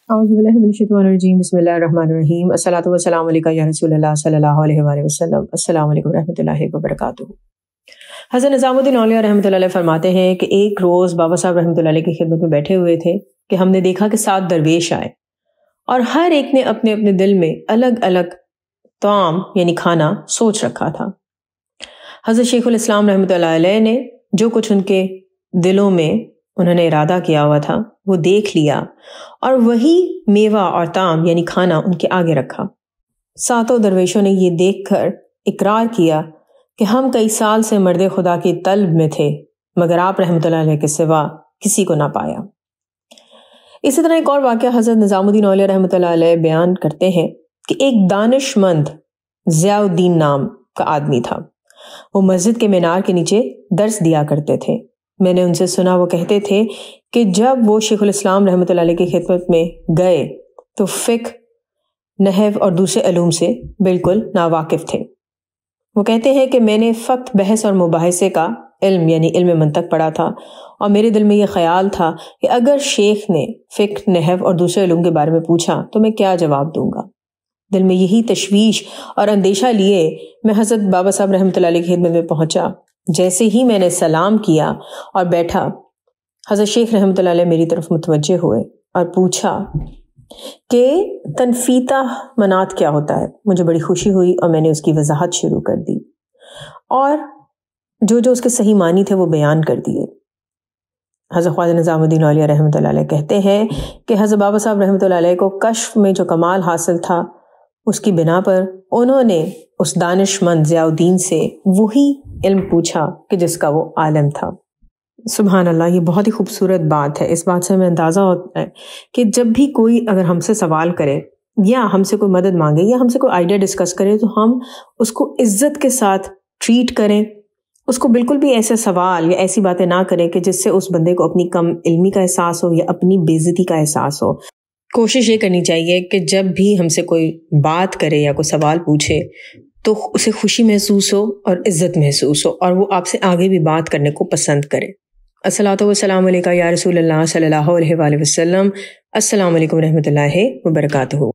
बिस्मिल्लाहिर्रहमानिर्रहीम अस्सलातु वस्सलामु अलैका या रसूल अल्लाह सल्लल्लाहु अलैहि वसल्लम। अस्सलामु अलैकुम रहमतुल्लाहि व बरकातुहू। हज़रत निज़ामुद्दीन औलिया रहमतुल्लाह अलैह फरमाते हैं कि एक रोज़ बाबा साहब रहमतुल्लाह अलैह की खिदमत में बैठे हुए थे कि हमने देखा कि 7 दरवेश आए और हर एक ने अपने अपने दिल में अलग अलग ताम यानी खाना सोच रखा था। हज़रत शेखुल इस्लाम रहमतुल्लाह अलैह ने जो कुछ उनके दिलों में उन्होंने इरादा किया हुआ था वो देख लिया और वही मेवा और ताम यानी खाना उनके आगे रखा। सातों दरवेशों ने ये देखकर इकरार किया कि हम कई साल से मर्द खुदा की तलब में थे मगर आप रहमतुल्लाह अलैह के सिवा किसी को ना पाया। इसी तरह एक और वाक़या हज़रत निज़ामुद्दीन औलिया रहमतुल्लाह अलैह बयान करते हैं कि एक दानिशमंद ज़ियाउद्दीन नाम का आदमी था। वो मस्जिद के मीनार के नीचे दर्स दिया करते थे। मैंने उनसे सुना वो कहते थे कि जब वो शेखुल इस्लाम रहमतुल्लाह अलैह की खिदमत में गए तो फ़िक़्ह, नहव और दूसरे अलूम से बिल्कुल नावाकिफ़ थे। वो कहते हैं कि मैंने फ़क़्त बहस और मुबाहिसे का इल्म यानी इल्म मंतक पढ़ा था और मेरे दिल में ये ख़याल था कि अगर शेख ने फ़िक़्ह, नहव और दूसरे अलूम के बारे में पूछा तो मैं क्या जवाब दूंगा। दिल में यही तशवीश और अंदेशा लिए मैं हज़रत बाबा साहब रहमतुल्लाह अलैह की खिदमत में पहुंचा। जैसे ही मैंने सलाम किया और बैठा, हज़रत शेख रहमतुल्लाह अलैह मेरी तरफ मुतवज्जे हुए और पूछा कि तनफीता मनात क्या होता है। मुझे बड़ी खुशी हुई और मैंने उसकी वजाहत शुरू कर दी और जो जो उसके सही मानी थे वो बयान कर दिए। हज़रत ख्वाजा निज़ामुद्दीन औलिया रहमतुल्लाह अलैह कहते हैं कि हज़रत बाबा साहब रहमतुल्लाह अलैह को कश्फ में जो कमाल हासिल था उसकी बिना पर उन्होंने उस दानिशमंद ज़ियाउद्दीन से वही इल्म पूछा कि जिसका वो आलिम था। सुभान अल्लाह, ये बहुत ही खूबसूरत बात है। इस बात से हमें अंदाज़ा होता है कि जब भी कोई अगर हमसे सवाल करे या हमसे कोई मदद मांगे या हमसे कोई आइडिया डिस्कस करे तो हम उसको इज्जत के साथ ट्रीट करें। उसको बिल्कुल भी ऐसे सवाल या ऐसी बातें ना करें कि जिससे उस बंदे को अपनी कम इल्मी का एहसास हो या अपनी बेइज्जती का एहसास हो। कोशिश ये करनी चाहिए कि जब भी हमसे कोई बात करे या कोई सवाल पूछे तो उसे खुशी महसूस हो और इज्जत महसूस हो और वो आपसे आगे भी बात करने को पसंद करे। अस्सलातु वस्सलामु अलैका या रसूल अल्लाह सल्लल्लाहु अलैहि वसल्लम। अस्सलामु अलैकुम रहमतुल्लाहि व बरकातुहू।